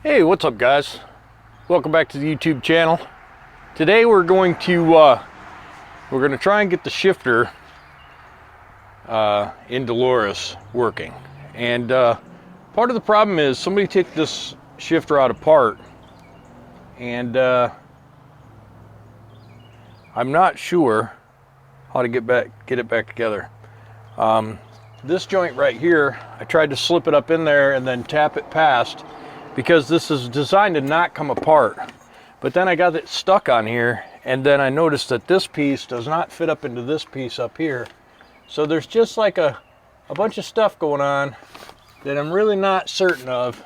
Hey, what's up guys? Welcome back to the YouTube channel. Today we're going to try and get the shifter in Delores working. And part of the problem is somebody took this shifter out apart, and I'm not sure how to get it back together. This joint right here, I tried to slip it up in there and then tap it past, because this is designed to not come apart. But then I got it stuck on here, and then I noticed that this piece does not fit up into this piece up here. So there's just like a bunch of stuff going on that I'm really not certain of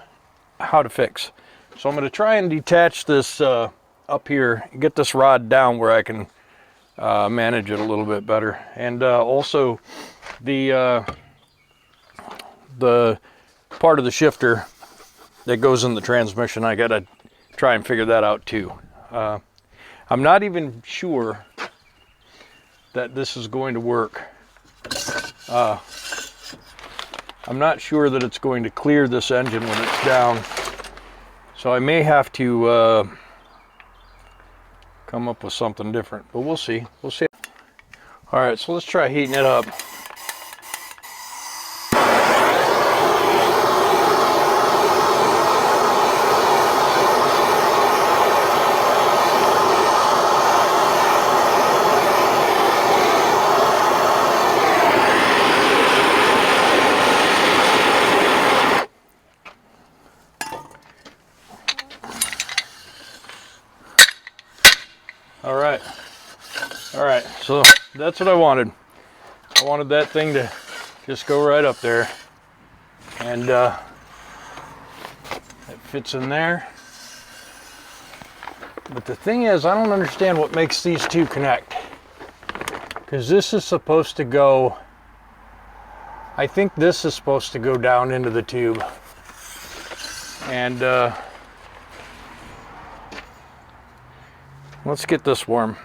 how to fix. So I'm going to try and detach this up here and get this rod down where I can manage it a little bit better. And also the part of the shifter that goes in the transmission, I gotta try and figure that out too. I'm not even sure that this is going to work. I'm not sure that it's going to clear this engine when it's down, so I may have to come up with something different, but we'll see. All right, so let's try heating it up. All right, so that's what I wanted. I wanted that thing to just go right up there, and it fits in there. But the thing is, I don't understand what makes these two connect, because this is supposed to go, I think this is supposed to go down into the tube, and let's get this warm.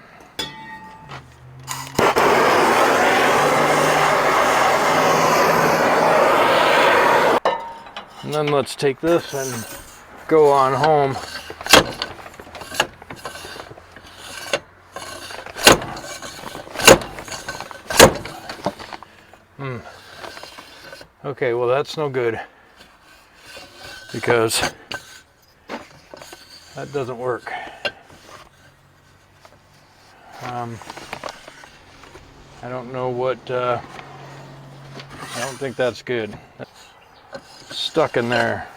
And then let's take this and go on home. Okay, well that's no good, because that doesn't work. I don't know what, I don't think that's good. It's stuck in there.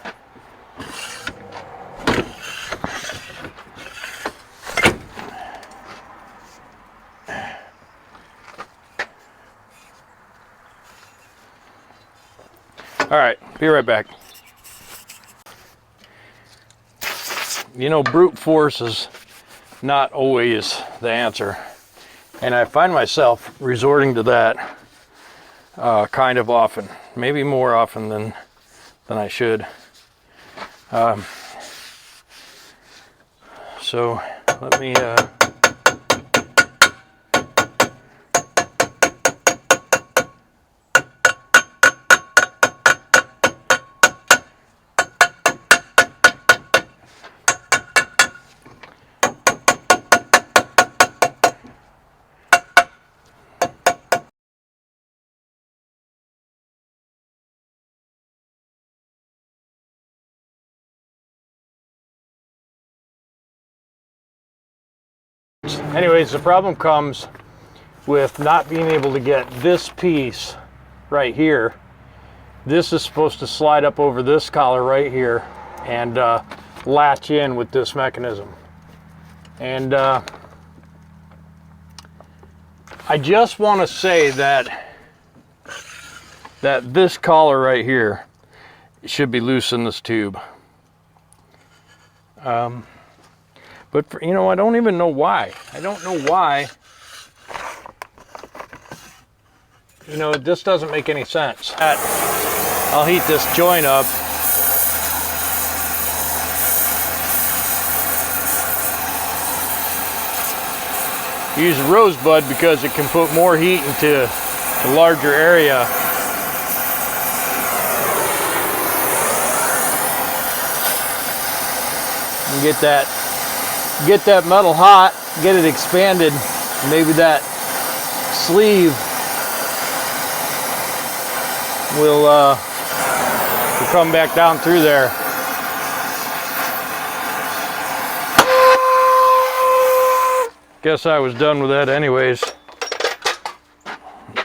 All right, be right back. You know, brute force is not always the answer, and I find myself resorting to that kind of often, maybe more often than I should. So let me anyways, the problem comes with not being able to get this piece right here. This is supposed to slide up over this collar right here and latch in with this mechanism. And I just want to say that this collar right here should be loose in this tube. But you know, I don't even know why. I don't know why. You know, this doesn't make any sense. I'll heat this joint up. Use rosebud because it can put more heat into a larger area. and get that metal hot, get it expanded. Maybe that sleeve will come back down through there. Guess I was done with that anyways.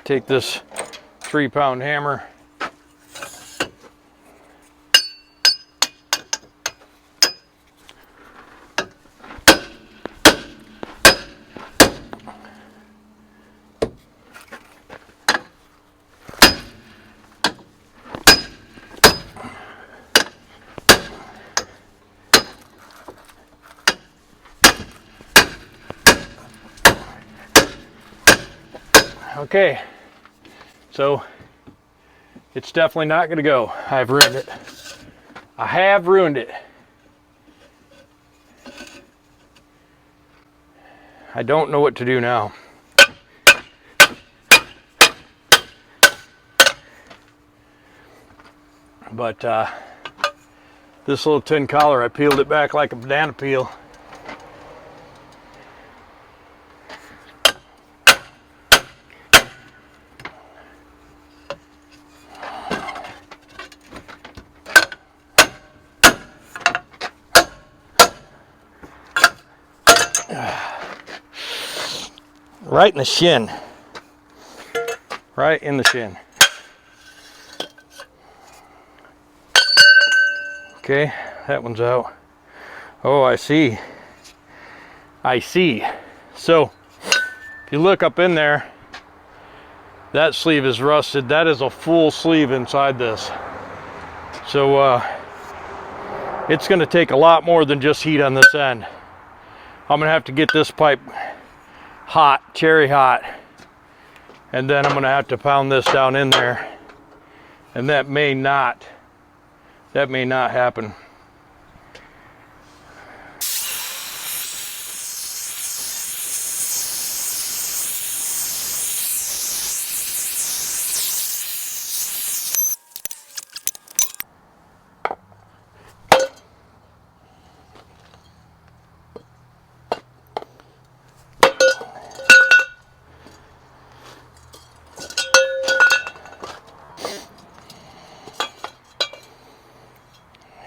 Take this 3-pound hammer. Okay, so it's definitely not going to go. I've ruined it. I have ruined it. I don't know what to do now. But this little tin collar, I peeled it back like a banana peel. Right in the shin. Right in the shin. Okay, that one's out. Oh, I see. I see. So, if you look up in there, that sleeve is rusted. That is a full sleeve inside this. So, it's going to take a lot more than just heat on this end. I'm going to have to get this pipe hot, cherry hot, and then I'm going to have to pound this down in there, and that may not happen.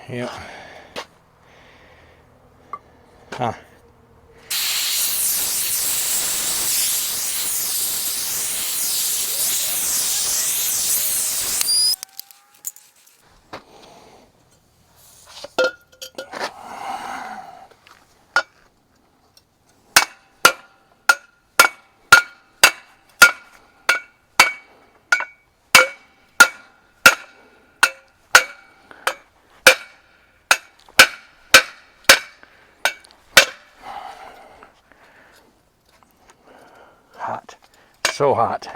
Yeah. Huh. Hot. So hot.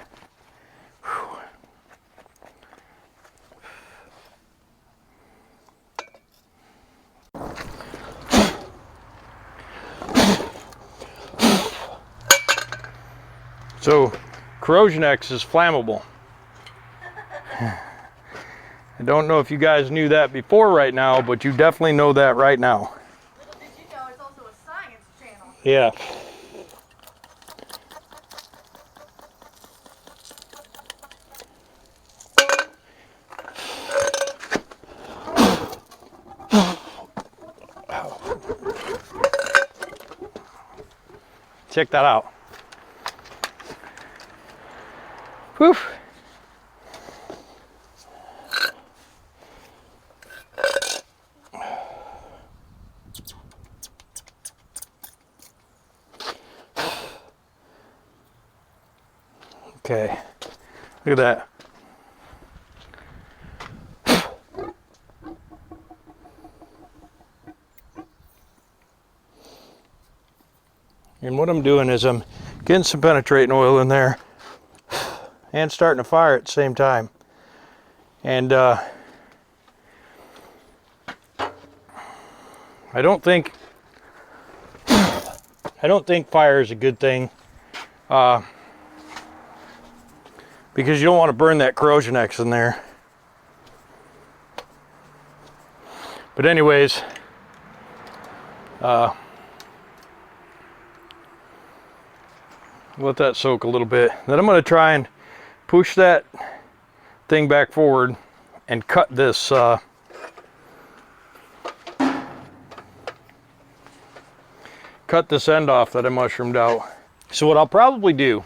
Whew. So, Corrosion X is flammable. I don't know if you guys knew that before right now, but you definitely know that right now. Little did you know it's also a science channel. Yeah. Check that out. Whew. Okay, look at that. And what I'm doing is I'm getting some penetrating oil in there and starting a fire at the same time. And I don't think fire is a good thing because you don't want to burn that Corrosion X in there. But anyways, Let that soak a little bit. Then I'm going to try and push that thing back forward and cut this end off that I mushroomed out. So what I'll probably do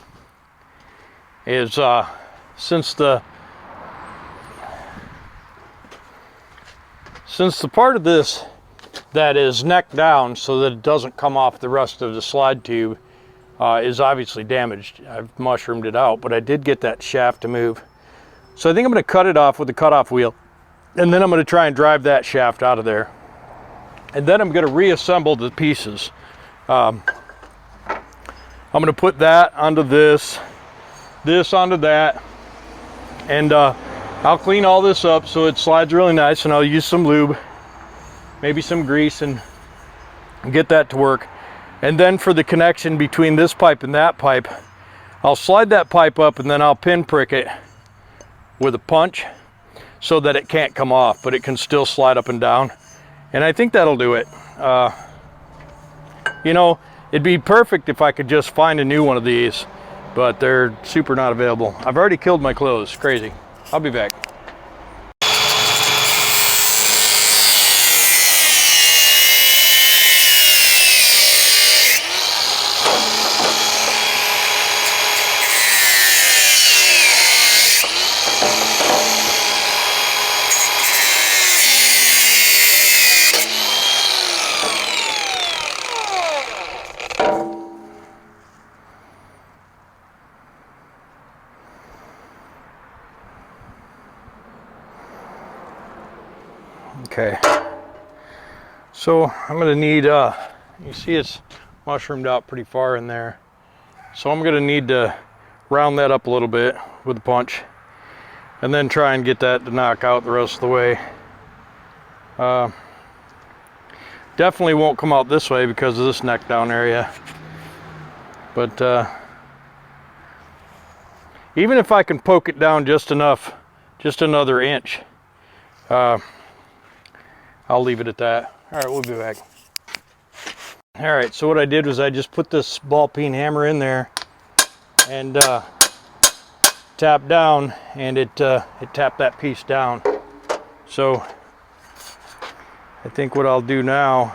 is since the part of this that is neck down so that it doesn't come off the rest of the slide tube is obviously damaged. I've mushroomed it out, but I did get that shaft to move. So I think I'm going to cut it off with the cutoff wheel, and then I'm going to try and drive that shaft out of there. And then I'm going to reassemble the pieces. I'm going to put that onto this onto that, and I'll clean all this up so it slides really nice, and I'll use some lube, maybe some grease, and get that to work. And then for the connection between this pipe and that pipe, I'll slide that pipe up and then I'll pin prick it with a punch so that it can't come off, but it can still slide up and down. And I think that'll do it. You know, it'd be perfect if I could just find a new one of these, but they're super not available. I've already killed my clothes. Crazy. I'll be back. Okay, so I'm going to need, you see it's mushroomed out pretty far in there. So I'm going to need to round that up a little bit with a punch and then try and get that to knock out the rest of the way. Definitely won't come out this way because of this neck down area. But even if I can poke it down just enough, just another inch, I'll leave it at that. All right, we'll be back. All right, so what I did was I just put this ball peen hammer in there and tapped down, and it tapped that piece down. So I think what I'll do now,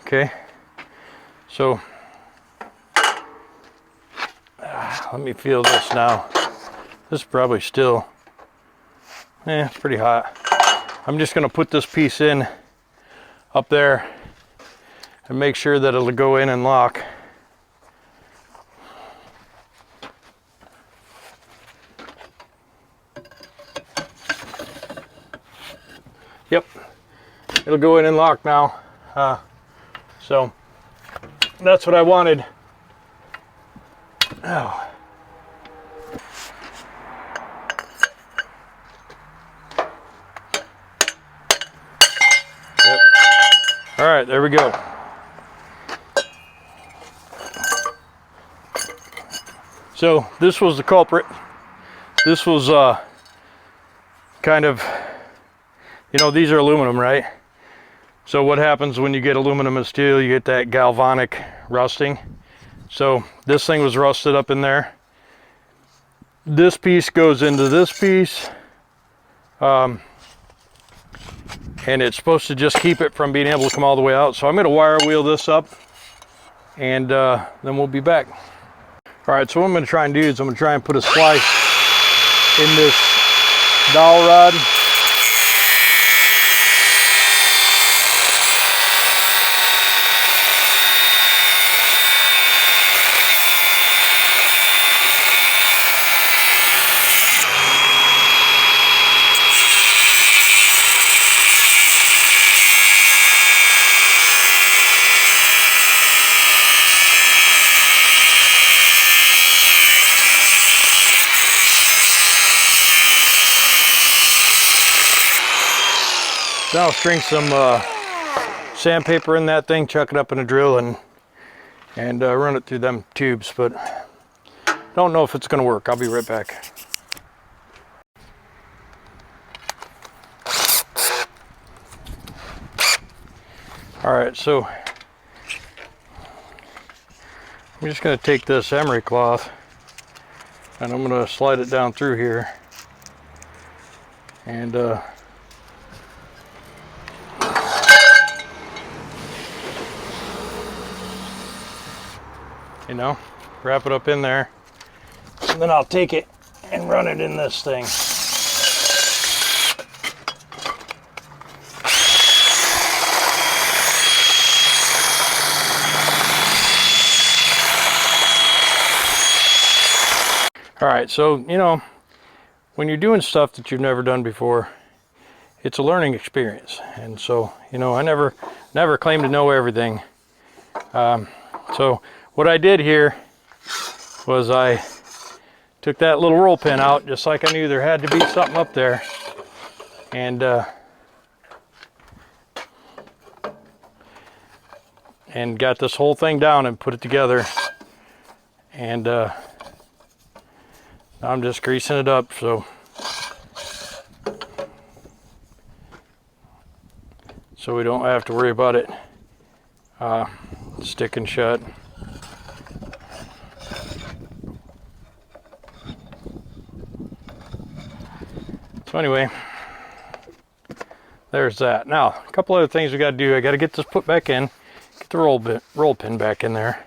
okay. So let me feel this now. This is probably still, it's pretty hot. I'm just going to put this piece in up there and make sure that it'll go in and lock. Yep, it'll go in and lock now. So that's what I wanted. Oh. Yep. All right, there we go. So this was the culprit. This was kind of, you know, these are aluminum, right? So what happens when you get aluminum and steel, you get that galvanic rusting. So this thing was rusted up in there. This piece goes into this piece. And it's supposed to just keep it from being able to come all the way out. So I'm gonna wire wheel this up, and then we'll be back. All right, so what I'm gonna try and do is I'm gonna try and put a slice in this dowel rod. Now I'll string some sandpaper in that thing, chuck it up in a drill, and run it through them tubes. But don't know if it's going to work. I'll be right back. All right, so I'm just going to take this emery cloth and I'm going to slide it down through here, and you know, wrap it up in there, and then I'll take it and run it in this thing. All right, so, you know, when you're doing stuff that you've never done before, it's a learning experience. And so, you know, I never claim to know everything. So what I did here was I took that little roll pin out, just like I knew there had to be something up there. And got this whole thing down and put it together. And I'm just greasing it up so we don't have to worry about it sticking shut. So anyway, there's that. Now, a couple other things we got to do. I got to get this put back in, get the roll pin back in there,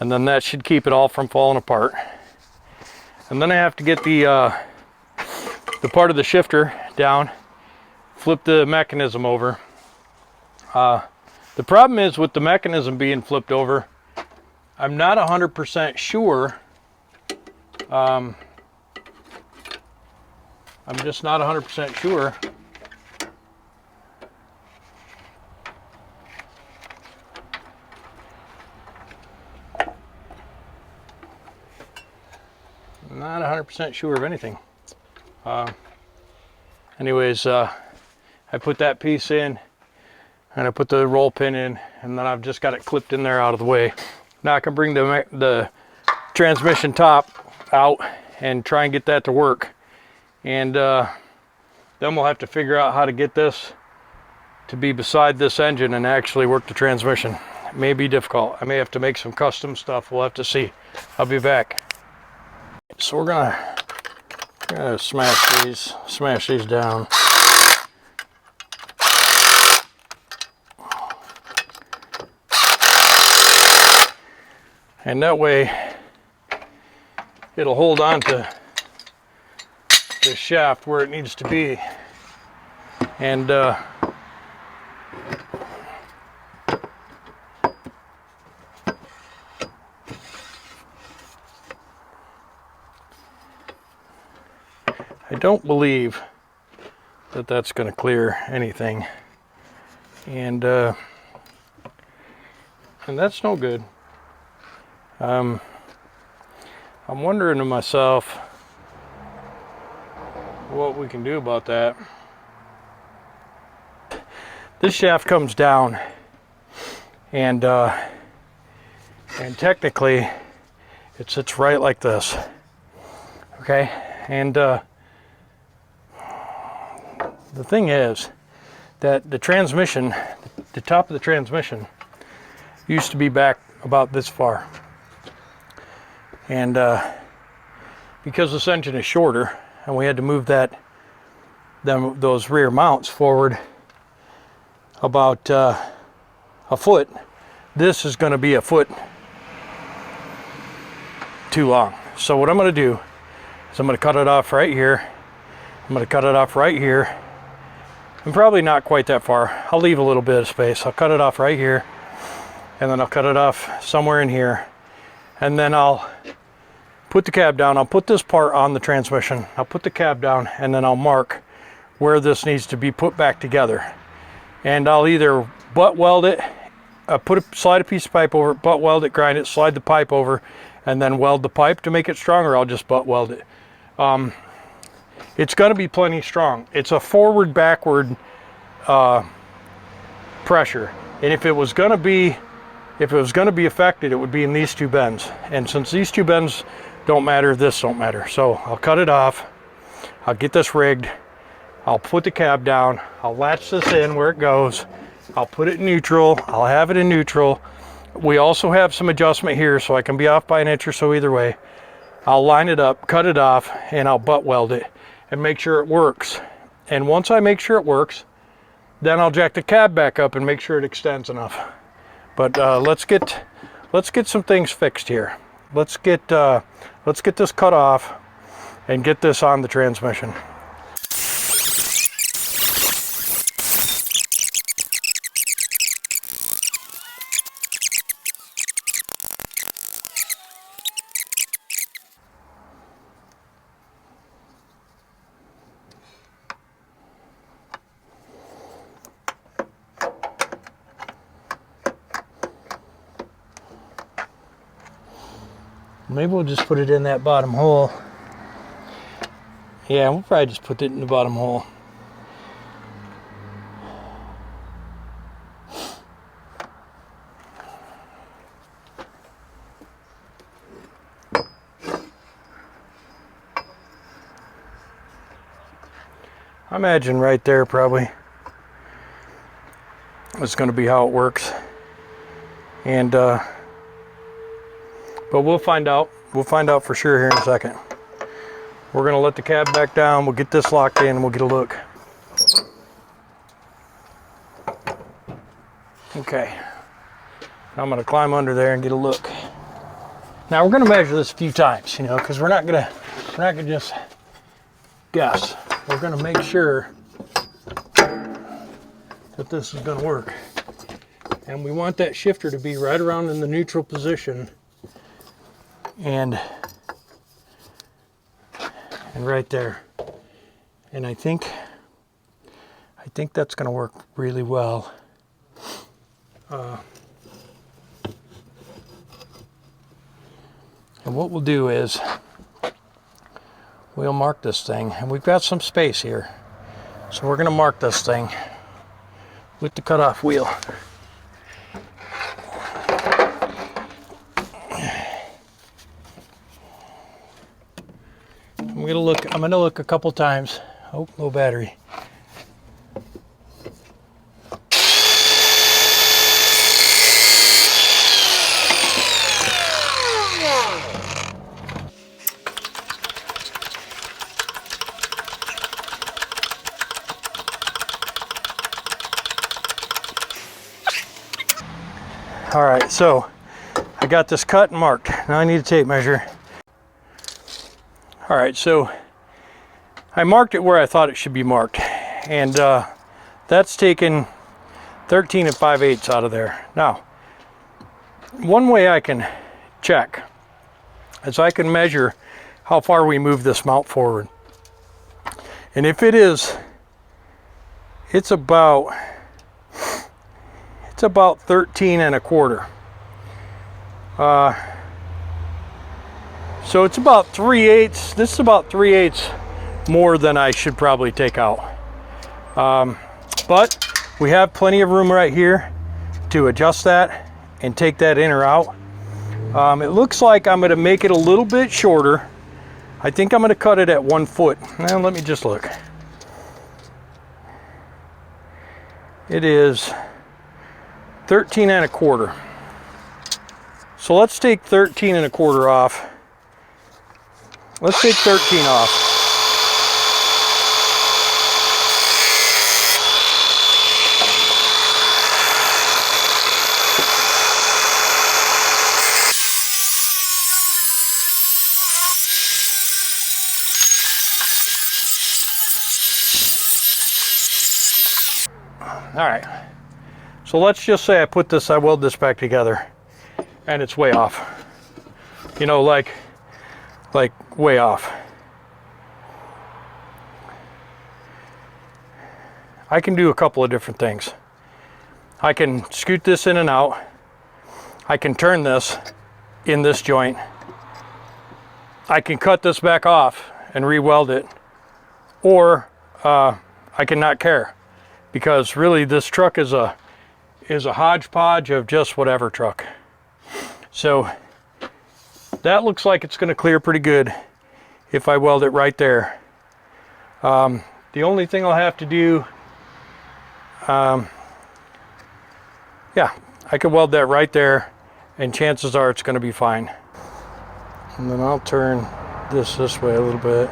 and then that should keep it all from falling apart. And then I have to get the part of the shifter down, flip the mechanism over. The problem is with the mechanism being flipped over, I'm not 100% sure. I'm just not 100% sure. Not 100% sure of anything. Anyways, I put that piece in, and I put the roll pin in, and then I've just got it clipped in there out of the way. Now I can bring the transmission top out and try and get that to work. And then we'll have to figure out how to get this to be beside this engine and actually work the transmission. It may be difficult. I may have to make some custom stuff. We'll have to see. I'll be back. So we're gonna smash these down. And that way it'll hold on to the shaft where it needs to be. And I don't believe that that's going to clear anything, and that's no good. I'm wondering to myself what we can do about that. This shaft comes down, and technically it sits right like this. Okay, and the thing is that the transmission, the top of the transmission, used to be back about this far. And because this engine is shorter, and we had to move those rear mounts forward about a foot, this is going to be a foot too long. So what I'm going to do is I'm going to cut it off right here. I'm going to cut it off right here. And probably not quite that far. I'll leave a little bit of space. I'll cut it off right here, and then I'll cut it off somewhere in here, and then I'll put the cab down. I'll put this part on the transmission. I'll put the cab down, and then I'll mark where this needs to be put back together. And I'll either butt weld it, slide a piece of pipe over it, butt weld it, grind it, slide the pipe over, and then weld the pipe to make it stronger. I'll just butt weld it. It's going to be plenty strong. It's a forward-backward pressure, and if it was going to be affected, it would be in these two bends. And since these two bends don't matter, this don't matter. So I'll cut it off, I'll get this rigged, I'll put the cab down, I'll latch this in where it goes, I'll put it in neutral, I'll have it in neutral. We also have some adjustment here, so I can be off by an inch or so either way. I'll line it up, cut it off, and I'll butt weld it and make sure it works. And once I make sure it works, then I'll jack the cab back up and make sure it extends enough. But let's get some things fixed here. Let's get this cut off and get this on the transmission. Maybe we'll just put it in that bottom hole. Yeah, we'll probably just put it in the bottom hole. I imagine right there probably is going to be how it works. And but we'll find out. We'll find out for sure here in a second. We're going to let the cab back down. We'll get this locked in and we'll get a look. Okay. Now I'm going to climb under there and get a look. Now we're going to measure this a few times, you know, because we're not going to just guess. We're going to make sure that this is going to work. And we want that shifter to be right around in the neutral position. And right there. And I think that's going to work really well. And what we'll do is we'll mark this thing, and we've got some space here. So we're going to mark this thing with the cutoff wheel. I'm gonna look a couple times. Oh, low battery. All right, so I got this cut and marked. Now I need a tape measure. All right, so I marked it where I thought it should be marked, and that's taken 13 5/8 out of there. Now, one way I can check is I can measure how far we move this mount forward. And if it is, it's about 13 1/4. So it's about 3/8. This is about 3/8 more than I should probably take out. But we have plenty of room right here to adjust that and take that in or out. It looks like I'm going to make it a little bit shorter. I think I'm going to cut it at 1 foot. Now let me just look. It is 13 1/4. So let's take 13 1/4 off. Let's take 13 off. All right, so let's just say I weld this back together and it's way off. You know, like way off. I can do a couple of different things. I can scoot this in and out. I can turn this in this joint. I can cut this back off and re-weld it, or I can not care, because really this truck is a hodgepodge of just whatever truck. So that looks like it's going to clear pretty good if I weld it right there. The only thing I'll have to do, yeah, I can weld that right there, and chances are it's going to be fine. And then I'll turn this way a little bit.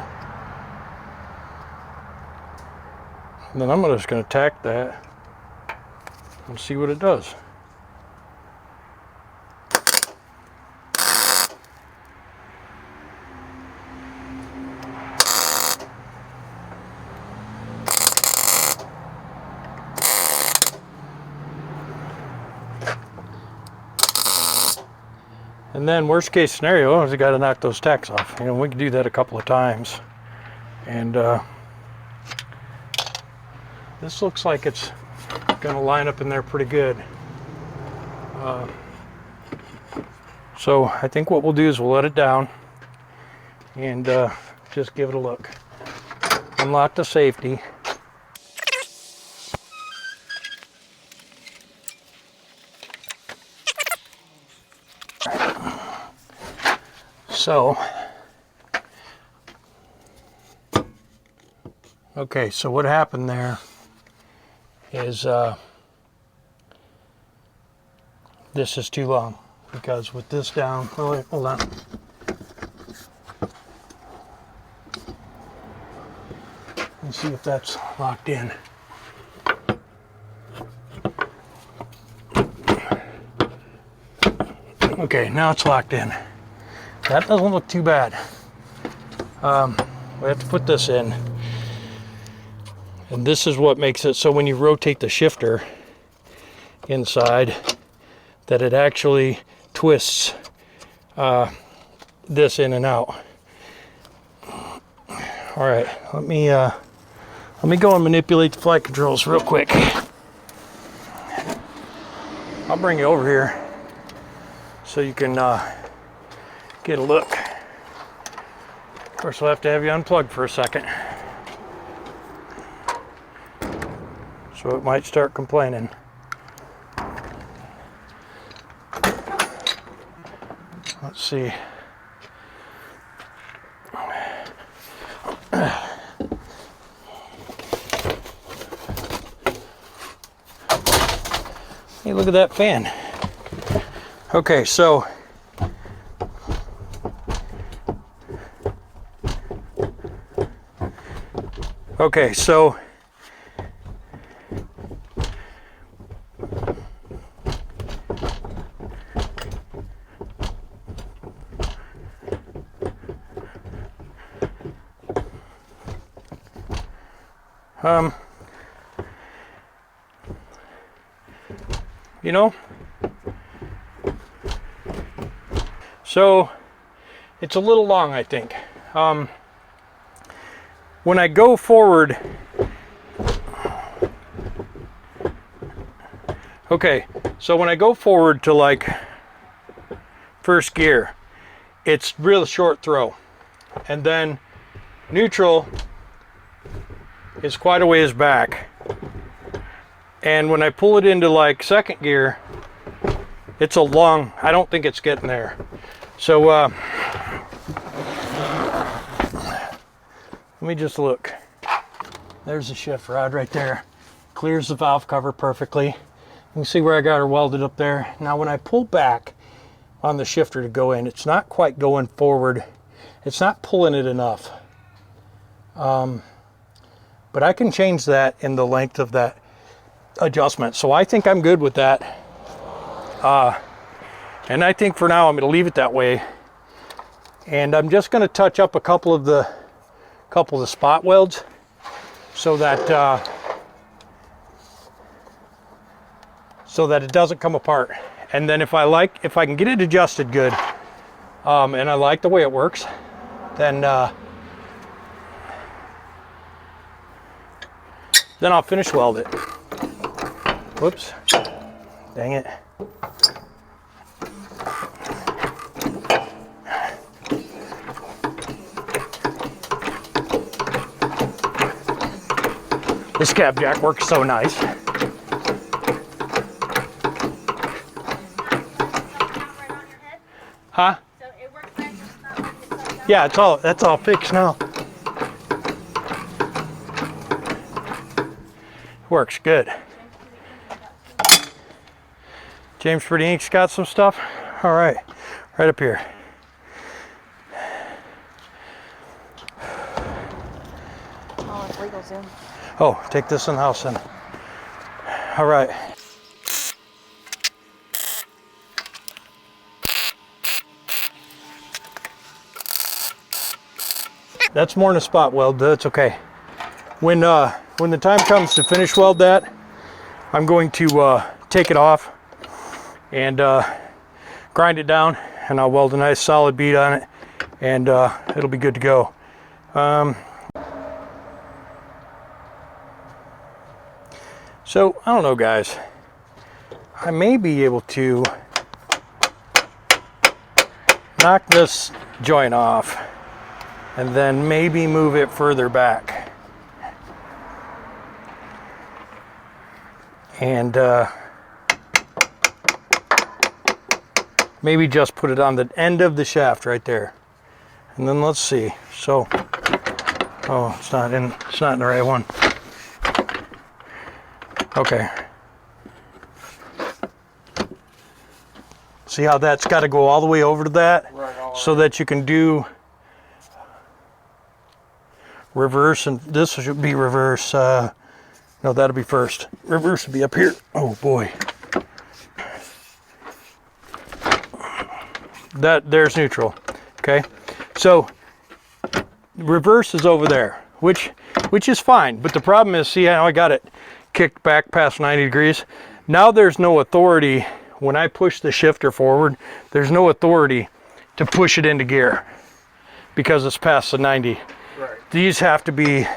And then I'm just going to tack that and see what it does. And then worst case scenario is I got to knock those tacks off. You know, we can do that a couple of times. And this looks like it's going to line up in there pretty good. So I think what we'll do is we'll let it down and just give it a look. Unlock the safety. So, okay, so what happened there is this is too long, because with this down, oh wait, hold on. Let's see if that's locked in. Okay, now it's locked in. That doesn't look too bad. We have to put this in. And this is what makes it so when you rotate the shifter inside, that it actually twists this in and out. All right, let me go and manipulate the flight controls real quick. I'll bring you over here so you can get a look. Of course, we'll have to have you unplugged for a second. So it might start complaining. Let's see. Hey, look at that fan. Okay, so you know, so it's a little long, I think. When I go forward, okay, so when I go forward to like first gear, it's real short throw, and then neutral is quite a ways back, and when I pull it into like second gear, it's a long, I don't think it's getting there. So let me just look. There's the shift rod right there. Clears the valve cover perfectly. You can see where I got her welded up there. Now when I pull back on the shifter to go in, it's not quite going forward. It's not pulling it enough. But I can change that in the length of that adjustment. So I think I'm good with that. And I think for now I'm going to leave it that way. And I'm just going to touch up a couple of the spot welds so that it doesn't come apart. And then if I can get it adjusted good, and I like the way it works, then I'll finish weld it. Whoops, dang it. This cab jack works so nice. Huh? So it works nice Yeah, that's all fixed now. Works good. James Pretty Ink's got some stuff. All right, right up here. Oh, it's legal soon. Oh, take this in the house then. All right. That's more than a spot weld, that's okay. When the time comes to finish weld that, I'm going to take it off and grind it down, and I'll weld a nice solid bead on it, and it'll be good to go. So, I don't know, guys. I may be able to knock this joint off and then maybe move it further back. And maybe just put it on the end of the shaft right there. And then let's see. So, oh, it's not in the right one. Okay. See how that's got to go all the way over to that? Right, so that you can do reverse, and this should be reverse. No, that'll be first. Reverse will be up here. Oh boy. There's neutral. Okay. So reverse is over there, which is fine. But the problem is, see how I got it kicked back past 90 degrees? Now there's no authority. When I push the shifter forward, there's no authority to push it into gear because it's past the 90. Right. These have to be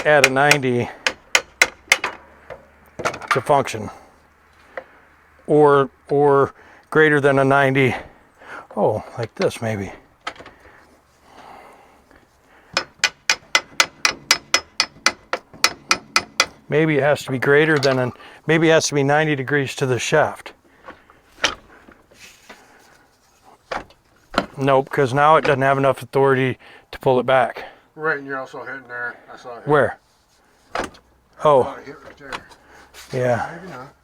at a 90 to function, or greater than a 90. Oh, like this maybe. Maybe it has to be greater than maybe it has to be 90 degrees to the shaft. Nope, because now it doesn't have enough authority to pull it back. Right, and you're also hitting there. I saw it. Where? Oh. I hit right there. Yeah. Maybe not.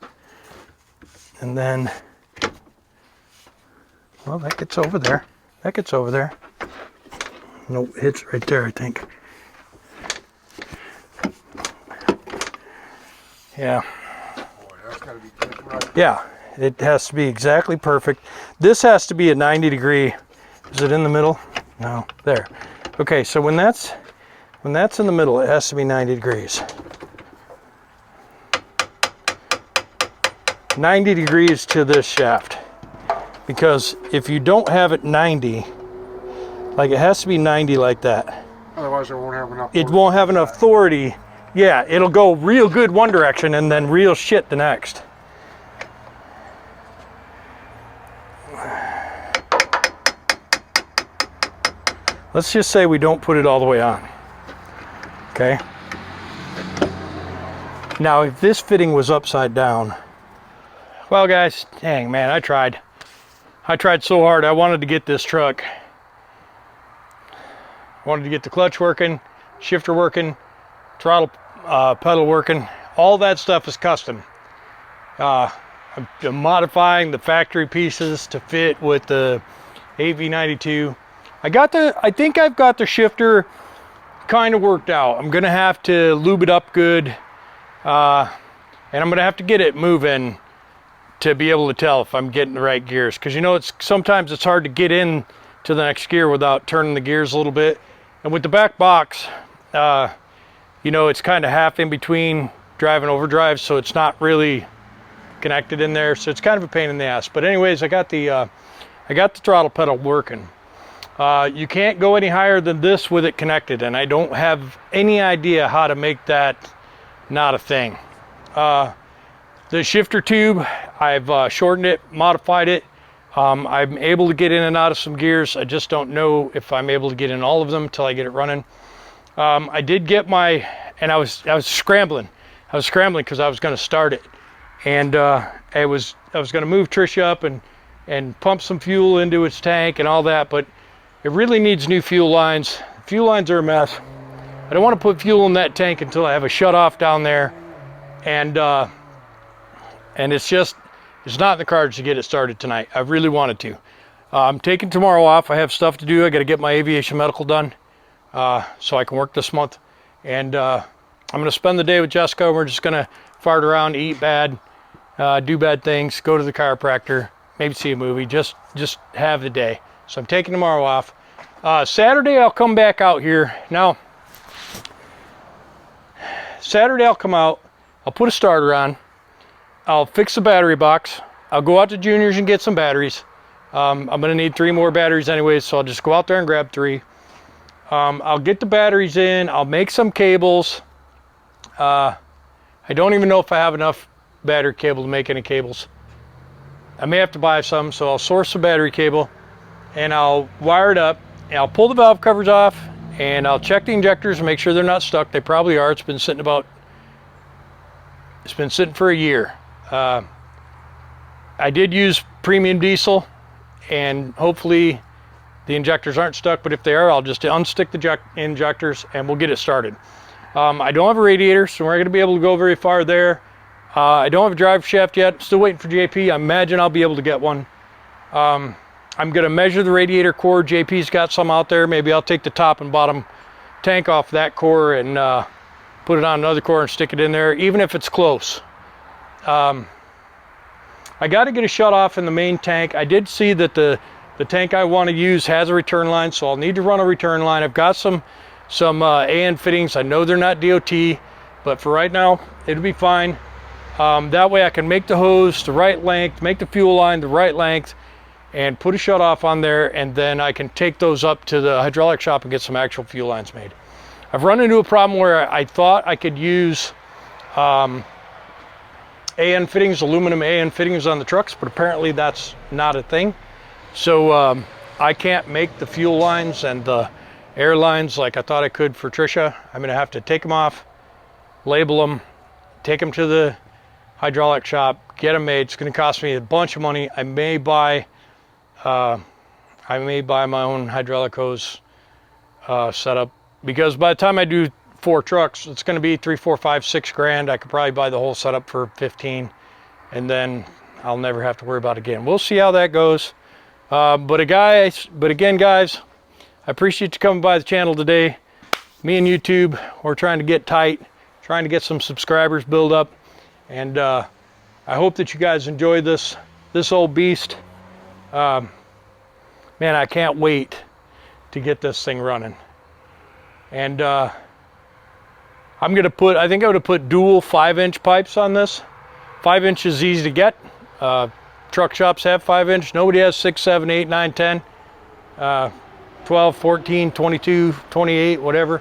And then, well, that gets over there. That gets over there. Nope, it hits right there, I think. Yeah. Boy, that's got to be just right. Yeah, it has to be exactly perfect. This has to be at 90 degree. Is it in the middle? No, there. Okay, so when that's in the middle, it has to be 90 degrees. 90 degrees to this shaft. Because if you don't have it 90, like it has to be 90 like that. Otherwise it won't have enough. It won't have enough authority. Yeah, it'll go real good one direction and then real shit the next. Let's just say we don't put it all the way on. Okay? Now, if this fitting was upside down, well, guys, dang, man, I tried. I tried so hard. I wanted to get this truck. I wanted to get the clutch working, shifter working, throttle pedal working. All that stuff is custom. I'm modifying the factory pieces to fit with the AV92. I think I've got the shifter kind of worked out. I'm gonna have to lube it up good, and I'm gonna have to get it moving to be able to tell if I'm getting the right gears. Because you know, sometimes it's hard to get in to the next gear without turning the gears a little bit. And with the back box, you know, it's kind of half in between drive and overdrive, so it's not really connected in there. So it's kind of a pain in the ass. But anyways, I got the throttle pedal working. You can't go any higher than this with it connected, and I don't have any idea how to make that not a thing. The shifter tube, I've shortened it, modified it. I'm able to get in and out of some gears. I just don't know if I'm able to get in all of them until I get it running. I did get and I was scrambling. I was scrambling because I was going to start it, and I was going to move Trish up and pump some fuel into its tank and all that, but It really needs new fuel lines. Fuel lines are a mess. I don't want to put fuel in that tank until I have a shut off down there, and it's not in the cards to get it started tonight. I really wanted to. I'm taking tomorrow off. I have stuff to do. I got to get my aviation medical done so I can work this month, and I'm going to spend the day with Jessica. We're just going to fart around, eat bad, do bad things, go to the chiropractor, maybe see a movie, just have the day. So I'm taking tomorrow off. Saturday I'll come back out here. Now, Saturday I'll come out, I'll put a starter on, I'll fix the battery box, I'll go out to Junior's and get some batteries. I'm gonna need 3 more batteries anyway, so I'll just go out there and grab 3. I'll get the batteries in, I'll make some cables. I don't even know if I have enough battery cable to make any cables. I may have to buy some, so I'll source the battery cable and I'll wire it up, and I'll pull the valve covers off, and I'll check the injectors and make sure they're not stuck. They probably are. It's been sitting for a year. I did use premium diesel, and hopefully the injectors aren't stuck, but if they are, I'll just unstick the injectors and we'll get it started. I don't have a radiator, so we're not going to be able to go very far there. I don't have a drive shaft yet. Still waiting for JP. I imagine I'll be able to get one. I'm going to measure the radiator core. JP's got some out there. Maybe I'll take the top and bottom tank off that core and put it on another core and stick it in there, even if it's close. I got to get a shut off in the main tank. I did see that the tank I want to use has a return line, so I'll need to run a return line. I've got some AN fittings. I know they're not DOT, but for right now, it'll be fine. That way I can make the hose the right length, make the fuel line the right length, and put a shut off on there, and then I can take those up to the hydraulic shop and get some actual fuel lines made. I've run into a problem where I thought I could use AN fittings, aluminum AN fittings on the trucks, but apparently that's not a thing. So I can't make the fuel lines and the air lines like I thought I could for Trisha. I'm gonna have to take them off, label them, take them to the hydraulic shop, get them made. It's gonna cost me a bunch of money. I may buy my own hydraulic hose setup, because by the time I do 4 trucks, it's going to be 3, 4, 5, 6 grand. I could probably buy the whole setup for 15, and then I'll never have to worry about it again. We'll see how that goes. But again, guys, I appreciate you coming by the channel today. Me and YouTube, we're trying to get tight, trying to get some subscribers build up, and I hope that you guys enjoy this old beast. Man, I can't wait to get this thing running. And I think I'm gonna put dual 5-inch pipes on this. 5 inches is easy to get. Truck shops have 5-inch. Nobody has 6, 7, 8, 9, 10, 12, 14, 22, 28, whatever.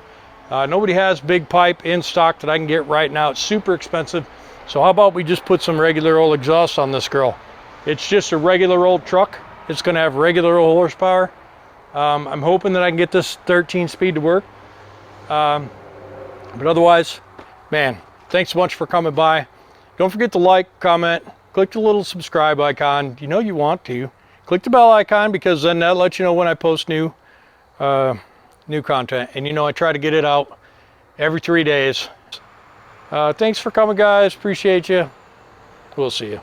Nobody has big pipe in stock that I can get right now. It's super expensive. So how about we just put some regular old exhaust on this girl? It's just a regular old truck. It's going to have regular old horsepower. I'm hoping that I can get this 13 speed to work. But otherwise, man, thanks so much for coming by. Don't forget to like, comment, click the little subscribe icon. You know you want to. Click the bell icon, because then that lets you know when I post new content. And you know I try to get it out every 3 days. Thanks for coming, guys. Appreciate you. We'll see you.